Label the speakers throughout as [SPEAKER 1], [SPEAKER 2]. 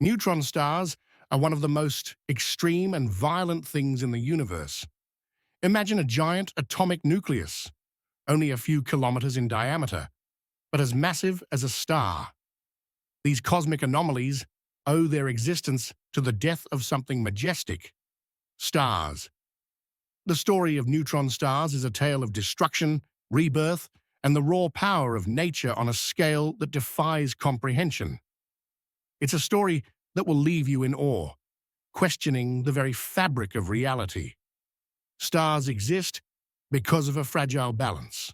[SPEAKER 1] Neutron stars are one of the most extreme and violent things in the universe. Imagine a giant atomic nucleus, only a few kilometers in diameter, but as massive as a star. These cosmic anomalies owe their existence to the death of something majestic: stars. The story of neutron stars is a tale of destruction, rebirth, and the raw power of nature on a scale that defies comprehension. It's a story that will leave you in awe, questioning the very fabric of reality. Stars exist because of a fragile balance.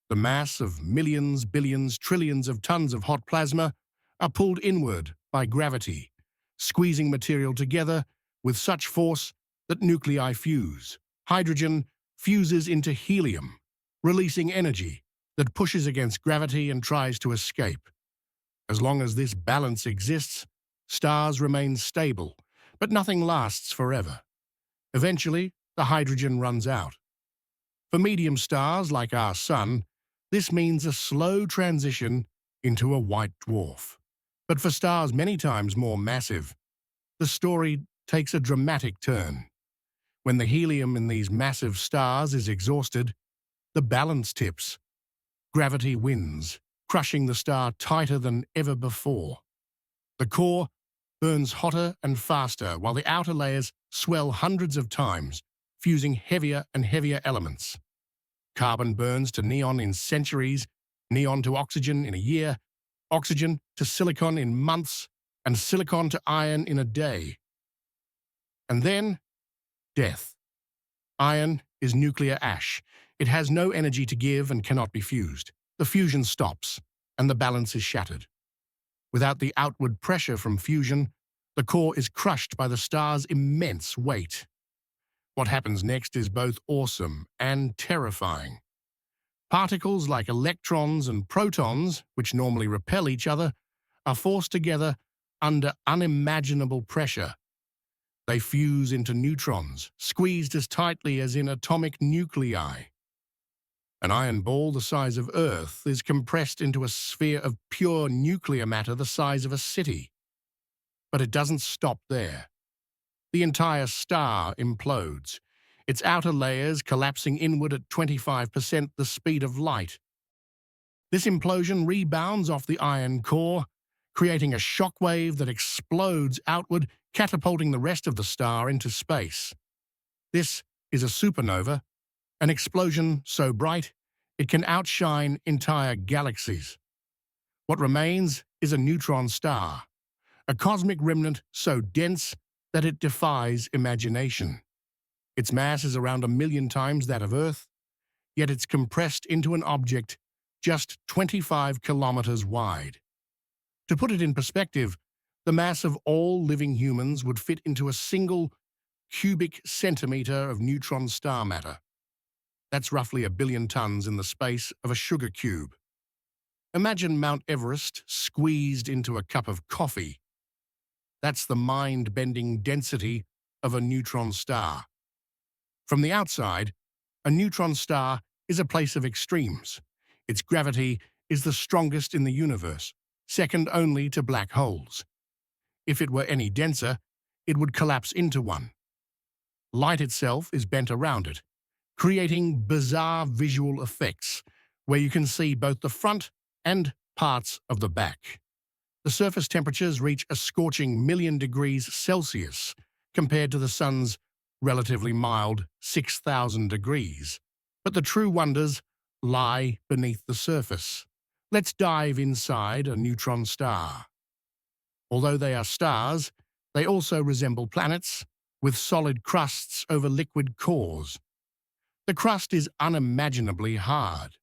[SPEAKER 1] The mass of millions, billions, trillions of tons of hot plasma are pulled inward by gravity, squeezing material together with such force that nuclei fuse. Hydrogen fuses into helium, releasing energy that pushes against gravity and tries to escape. As long as this balance exists, stars remain stable, but nothing lasts forever. Eventually, the hydrogen runs out. For medium stars like our Sun, this means a slow transition into a white dwarf. But for stars many times more massive, the story takes a dramatic turn. When the helium in these massive stars is exhausted, the balance tips. Gravity wins, crushing the star tighter than ever before. The core burns hotter and faster, while the outer layers swell hundreds of times, fusing heavier and heavier elements. Carbon burns to neon in centuries, neon to oxygen in a year, oxygen to silicon in months, and silicon to iron in a day. And then, death. Iron is nuclear ash. It has no energy to give and cannot be fused. The fusion stops, and the balance is shattered. Without the outward pressure from fusion, the core is crushed by the star's immense weight. What happens next is both awesome and terrifying. Particles like electrons and protons, which normally repel each other, are forced together under unimaginable pressure. They fuse into neutrons, squeezed as tightly as in atomic nuclei. An iron ball the size of Earth is compressed into a sphere of pure nuclear matter the size of a city. But it doesn't stop there. The entire star implodes, its outer layers collapsing inward at 25% the speed of light. This implosion rebounds off the iron core, creating a shockwave that explodes outward, catapulting the rest of the star into space. This is a supernova, an explosion so bright it can outshine entire galaxies. What remains is a neutron star, a cosmic remnant so dense that it defies imagination. Its mass is around 1,000,000 times that of Earth, yet it's compressed into an object just 25 kilometers wide. To put it in perspective, the mass of all living humans would fit into a single cubic centimeter of neutron star matter. That's roughly 1 billion tons in the space of a sugar cube. Imagine Mount Everest squeezed into a cup of coffee. That's the mind-bending density of a neutron star. From the outside, a neutron star is a place of extremes. Its gravity is the strongest in the universe, second only to black holes. If it were any denser, it would collapse into one. Light itself is bent around it, creating bizarre visual effects where you can see both the front and parts of the back. The surface temperatures reach a scorching 1,000,000 degrees Celsius compared to the sun's relatively mild 6,000 degrees. But the true wonders lie beneath the surface. Let's dive inside a neutron star. Although they are stars, they also resemble planets, with solid crusts over liquid cores. The crust is unimaginably hard.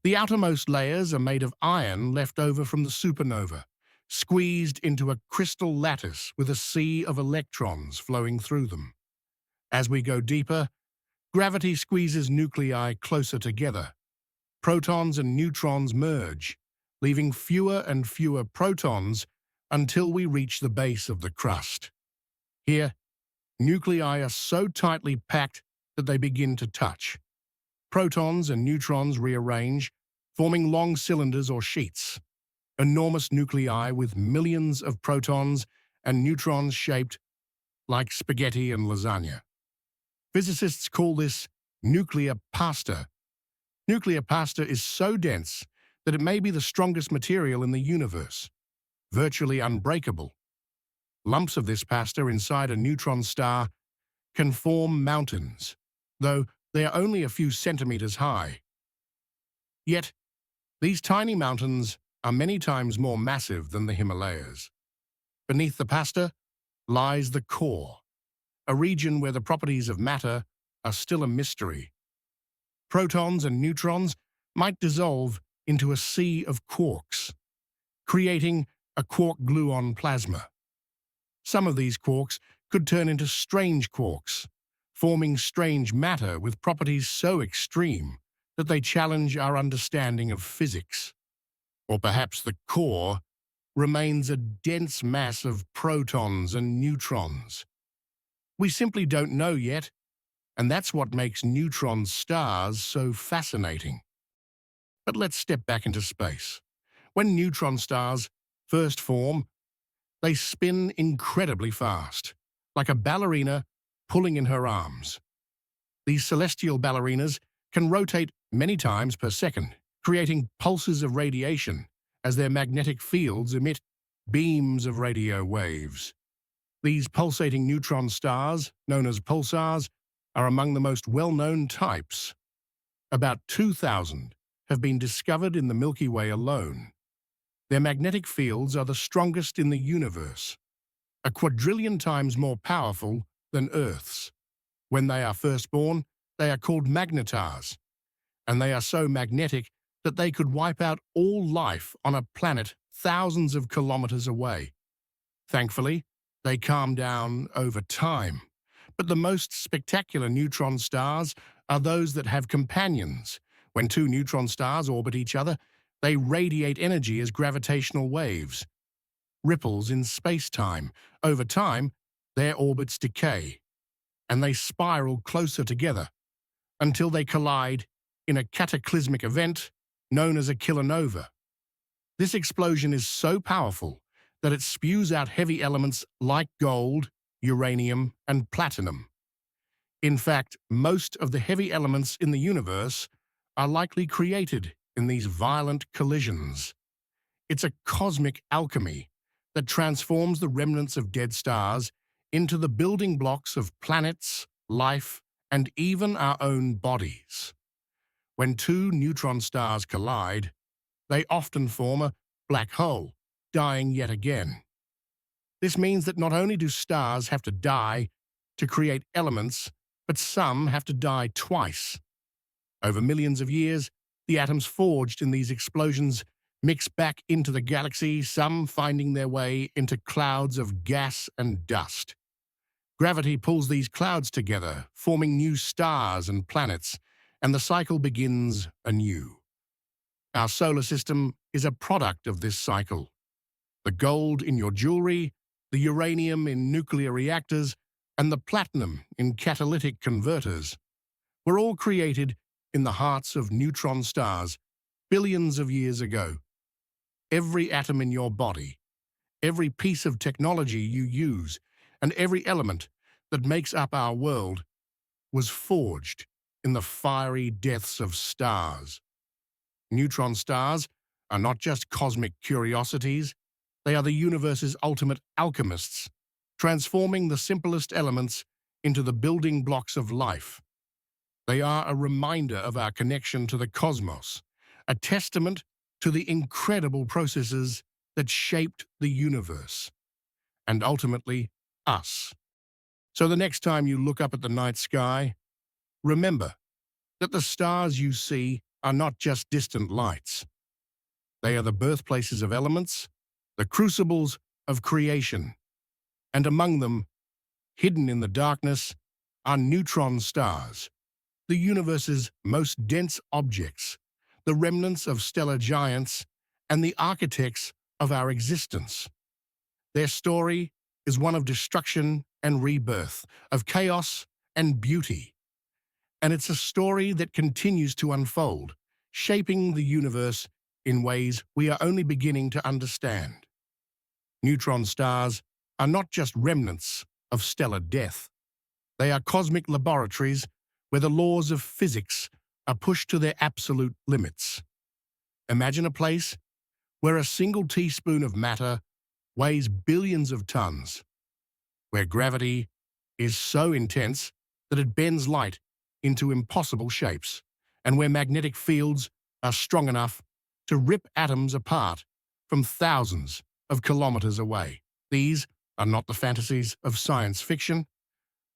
[SPEAKER 1] The outermost layers are made of iron left over from the supernova, squeezed into a crystal lattice with a sea of electrons flowing through them. As we go deeper, gravity squeezes nuclei closer together. Protons and neutrons merge, leaving fewer and fewer protons until we reach the base of the crust. Here, nuclei are so tightly packed that they begin to touch. Protons and neutrons rearrange, forming long cylinders or sheets. Enormous nuclei with millions of protons and neutrons shaped like spaghetti and lasagna. Physicists call this nuclear pasta. Nuclear pasta is so dense that it may be the strongest material in the universe, virtually unbreakable. Lumps of this pasta inside a neutron star can form mountains, though they are only a few centimeters high. Yet, these tiny mountains are many times more massive than the Himalayas. Beneath the pasta lies the core, a region where the properties of matter are still a mystery. Protons and neutrons might dissolve into a sea of quarks, creating a quark-gluon plasma. Some of these quarks could turn into strange quarks, forming strange matter with properties so extreme that they challenge our understanding of physics. Or perhaps the core remains a dense mass of protons and neutrons. We simply don't know yet, and that's what makes neutron stars so fascinating. But let's step back into space. When neutron stars first form, they spin incredibly fast, like a ballerina pulling in her arms. These celestial ballerinas can rotate many times per second, creating pulses of radiation as their magnetic fields emit beams of radio waves. These pulsating neutron stars, known as pulsars, are among the most well-known types. About 2,000 have been discovered in the Milky Way alone. Their magnetic fields are the strongest in the universe, a quadrillion times more powerful than Earth's. When they are first born, they are called magnetars, and they are so magnetic that they could wipe out all life on a planet thousands of kilometers away. Thankfully, they calm down over time. But the most spectacular neutron stars are those that have companions. When two neutron stars orbit each other, they radiate energy as gravitational waves, ripples in space-time. Over time, their orbits decay, and they spiral closer together until they collide in a cataclysmic event known as a kilonova. This explosion is so powerful that it spews out heavy elements like gold, uranium, and platinum. In fact, most of the heavy elements in the universe are likely created in these violent collisions. It's a cosmic alchemy that transforms the remnants of dead stars into the building blocks of planets, life, and even our own bodies. When two neutron stars collide, they often form a black hole, dying yet again. This means that not only do stars have to die to create elements, but some have to die twice. Over millions of years, the atoms forged in these explosions mix back into the galaxy, some finding their way into clouds of gas and dust. Gravity pulls these clouds together, forming new stars and planets, and the cycle begins anew. Our solar system is a product of this cycle. The gold in your jewelry, the uranium in nuclear reactors, and the platinum in catalytic converters were all created in the hearts of neutron stars billions of years ago. Every atom in your body, every piece of technology you use, and every element that makes up our world was forged in the fiery depths of stars. Neutron stars are not just cosmic curiosities, they are the universe's ultimate alchemists, transforming the simplest elements into the building blocks of life. They are a reminder of our connection to the cosmos, a testament to the incredible processes that shaped the universe, and ultimately us. So the next time you look up at the night sky, remember that the stars you see are not just distant lights. They are the birthplaces of elements, the crucibles of creation, and among them, hidden in the darkness, are neutron stars, the universe's most dense objects, the remnants of stellar giants, and the architects of our existence. Their story is one of destruction and rebirth, of chaos and beauty. And it's a story that continues to unfold, shaping the universe in ways we are only beginning to understand. Neutron stars are not just remnants of stellar death. They are cosmic laboratories where the laws of physics are pushed to their absolute limits. Imagine a place where a single teaspoon of matter weighs billions of tons, where gravity is so intense that it bends light into impossible shapes, and where magnetic fields are strong enough to rip atoms apart from thousands of kilometers away. These are not the fantasies of science fiction.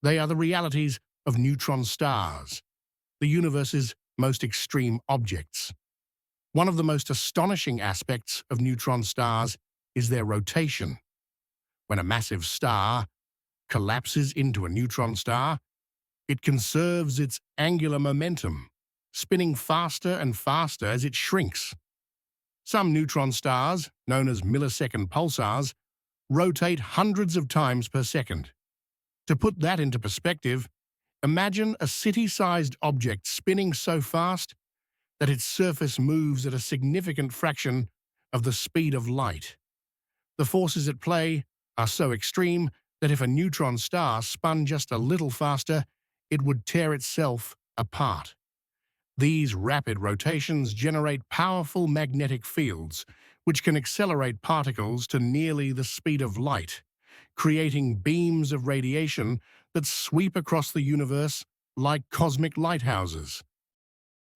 [SPEAKER 1] They are the realities of neutron stars, the universe's most extreme objects. One of the most astonishing aspects of neutron stars is their rotation. When a massive star collapses into a neutron star, it conserves its angular momentum, spinning faster and faster as it shrinks. Some neutron stars, known as millisecond pulsars, rotate hundreds of times per second. To put that into perspective, imagine a city-sized object spinning so fast that its surface moves at a significant fraction of the speed of light. The forces at play are so extreme that if a neutron star spun just a little faster, it would tear itself apart. These rapid rotations generate powerful magnetic fields, which can accelerate particles to nearly the speed of light, creating beams of radiation that sweep across the universe like cosmic lighthouses.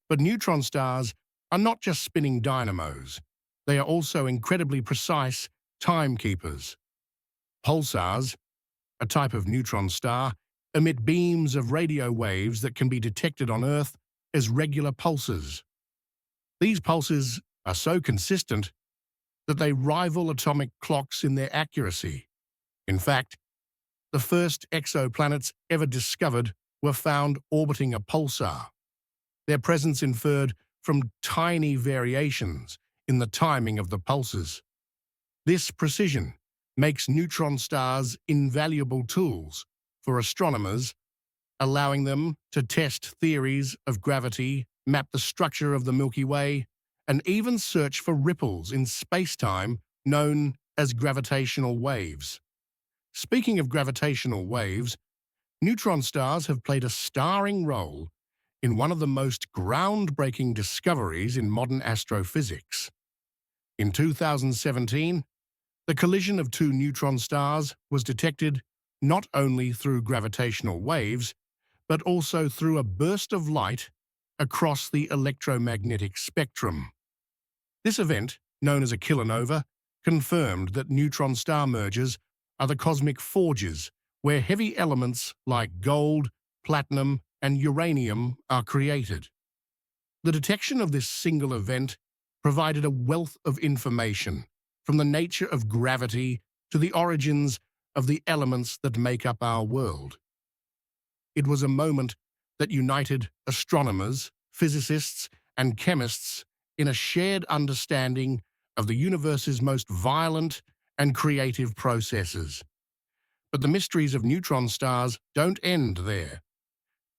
[SPEAKER 1] But neutron stars are not just spinning dynamos. They are also incredibly precise timekeepers. Pulsars, a type of neutron star, emit beams of radio waves that can be detected on Earth as regular pulses. These pulses are so consistent that they rival atomic clocks in their accuracy. In fact, the first exoplanets ever discovered were found orbiting a pulsar. Their presence inferred from tiny variations in the timing of the pulses. This precision makes neutron stars invaluable tools for astronomers, allowing them to test theories of gravity, map the structure of the Milky Way, and even search for ripples in space-time known as gravitational waves. Speaking of gravitational waves, neutron stars have played a starring role in one of the most groundbreaking discoveries in modern astrophysics. In 2017, the collision of two neutron stars was detected not only through gravitational waves, but also through a burst of light across the electromagnetic spectrum. This event, known as a kilonova, confirmed that neutron star mergers are the cosmic forges where heavy elements like gold, platinum, and uranium are created. The detection of this single event provided a wealth of information, from the nature of gravity to the origins of the elements that make up our world. It was a moment that united astronomers, physicists, and chemists in a shared understanding of the universe's most violent and creative processes. But the mysteries of neutron stars don't end there.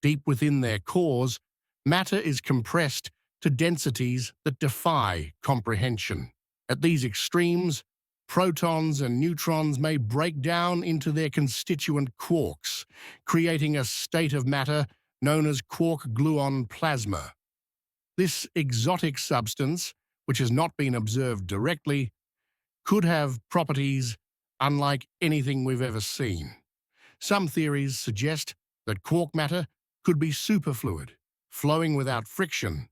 [SPEAKER 1] Deep within their cores, matter is compressed to densities that defy comprehension. At these extremes, protons and neutrons may break down into their constituent quarks, creating a state of matter known as quark-gluon plasma. This exotic substance, which has not been observed directly, could have properties unlike anything we've ever seen. Some theories suggest that quark matter could be superfluid, flowing without friction,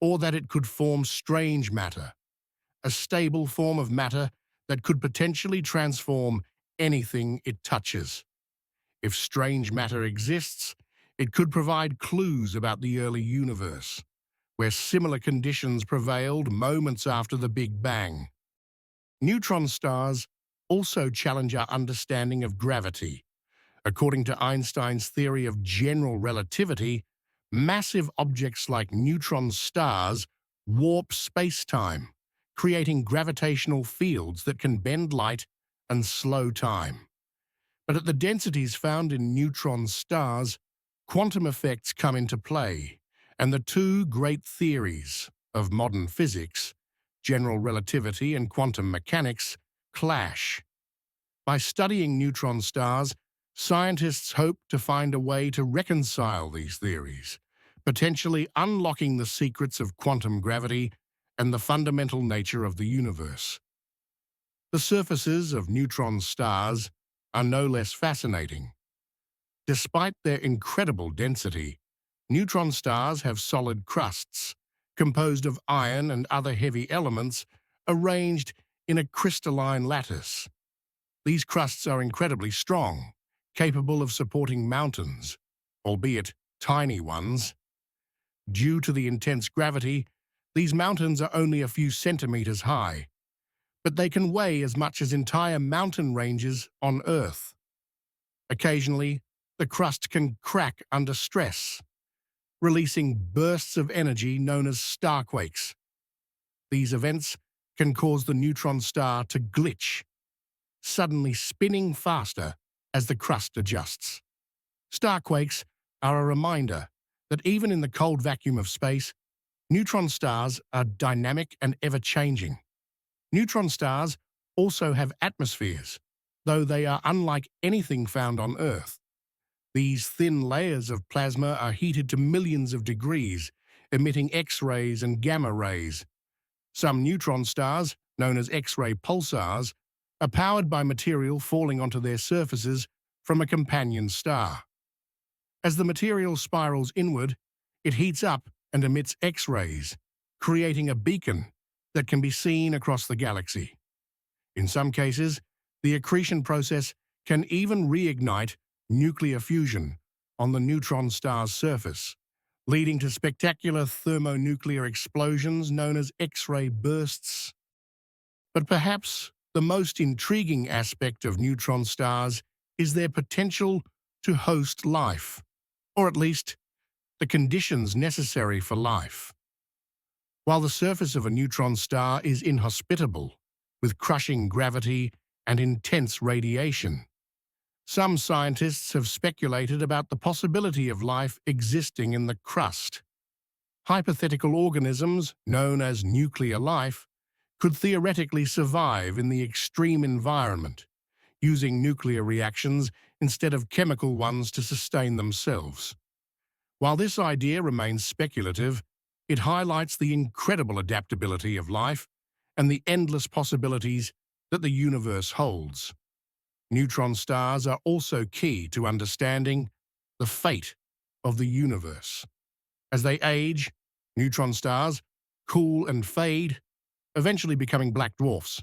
[SPEAKER 1] or that it could form strange matter, a stable form of matter that could potentially transform anything it touches. If strange matter exists, it could provide clues about the early universe, where similar conditions prevailed moments after the Big Bang. Neutron stars also challenge our understanding of gravity. According to Einstein's theory of general relativity, massive objects like neutron stars warp space-time, creating gravitational fields that can bend light and slow time. But at the densities found in neutron stars, quantum effects come into play, and the two great theories of modern physics, general relativity and quantum mechanics, clash. By studying neutron stars, scientists hope to find a way to reconcile these theories, potentially unlocking the secrets of quantum gravity and the fundamental nature of the universe. The surfaces of neutron stars are no less fascinating. Despite their incredible density, neutron stars have solid crusts, composed of iron and other heavy elements, arranged in a crystalline lattice. These crusts are incredibly strong, capable of supporting mountains, albeit tiny ones. Due to the intense gravity, these mountains are only a few centimeters high, but they can weigh as much as entire mountain ranges on Earth. Occasionally, the crust can crack under stress, releasing bursts of energy known as starquakes. These events can cause the neutron star to glitch, suddenly spinning faster as the crust adjusts. Starquakes are a reminder that even in the cold vacuum of space, neutron stars are dynamic and ever-changing. Neutron stars also have atmospheres, though they are unlike anything found on Earth. These thin layers of plasma are heated to millions of degrees, emitting X-rays and gamma rays. Some neutron stars, known as X-ray pulsars, are powered by material falling onto their surfaces from a companion star. As the material spirals inward, it heats up and emits X-rays, creating a beacon that can be seen across the galaxy. In some cases, the accretion process can even reignite nuclear fusion on the neutron star's surface, leading to spectacular thermonuclear explosions known as X-ray bursts. But perhaps the most intriguing aspect of neutron stars is their potential to host life, or at least the conditions necessary for life. While the surface of a neutron star is inhospitable, with crushing gravity and intense radiation, some scientists have speculated about the possibility of life existing in the crust. Hypothetical organisms, known as nuclear life, could theoretically survive in the extreme environment, using nuclear reactions instead of chemical ones to sustain themselves. While this idea remains speculative, it highlights the incredible adaptability of life and the endless possibilities that the universe holds. Neutron stars are also key to understanding the fate of the universe. As they age, neutron stars cool and fade, eventually becoming black dwarfs,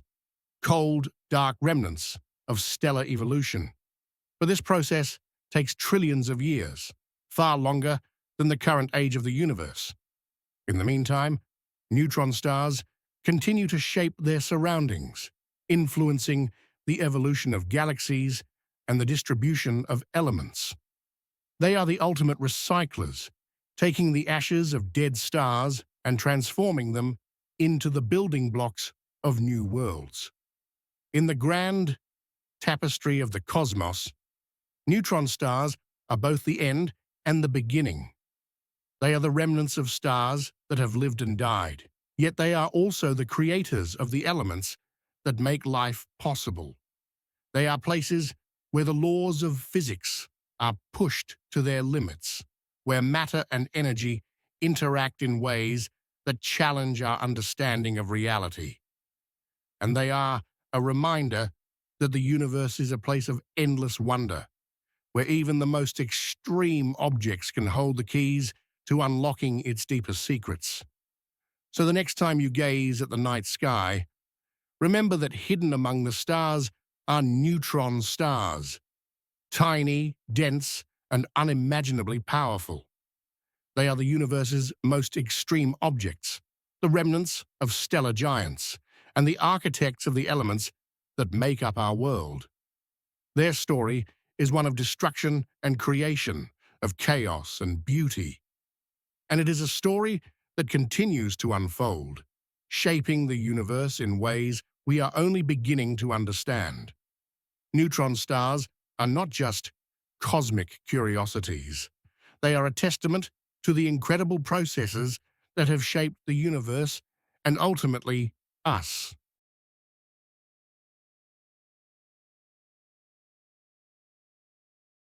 [SPEAKER 1] cold, dark remnants of stellar evolution. But this process takes trillions of years, far longer than the current age of the universe. In the meantime, neutron stars continue to shape their surroundings, influencing the evolution of galaxies and the distribution of elements. They are the ultimate recyclers, taking the ashes of dead stars and transforming them into the building blocks of new worlds. In the grand tapestry of the cosmos, neutron stars are both the end and the beginning. They are the remnants of stars that have lived and died, yet they are also the creators of the elements that make life possible. They are places where the laws of physics are pushed to their limits, where matter and energy interact in ways that challenge our understanding of reality. And they are a reminder that the universe is a place of endless wonder, where even the most extreme objects can hold the keys to unlocking its deepest secrets. So the next time you gaze at the night sky, remember that hidden among the stars are neutron stars, tiny, dense, and unimaginably powerful. They are the universe's most extreme objects, the remnants of stellar giants, and the architects of the elements that make up our world. Their story is one of destruction and creation, of chaos and beauty. And it is a story that continues to unfold, shaping the universe in ways we are only beginning to understand. Neutron stars are not just cosmic curiosities. They are a testament to the incredible processes that have shaped the universe and ultimately us.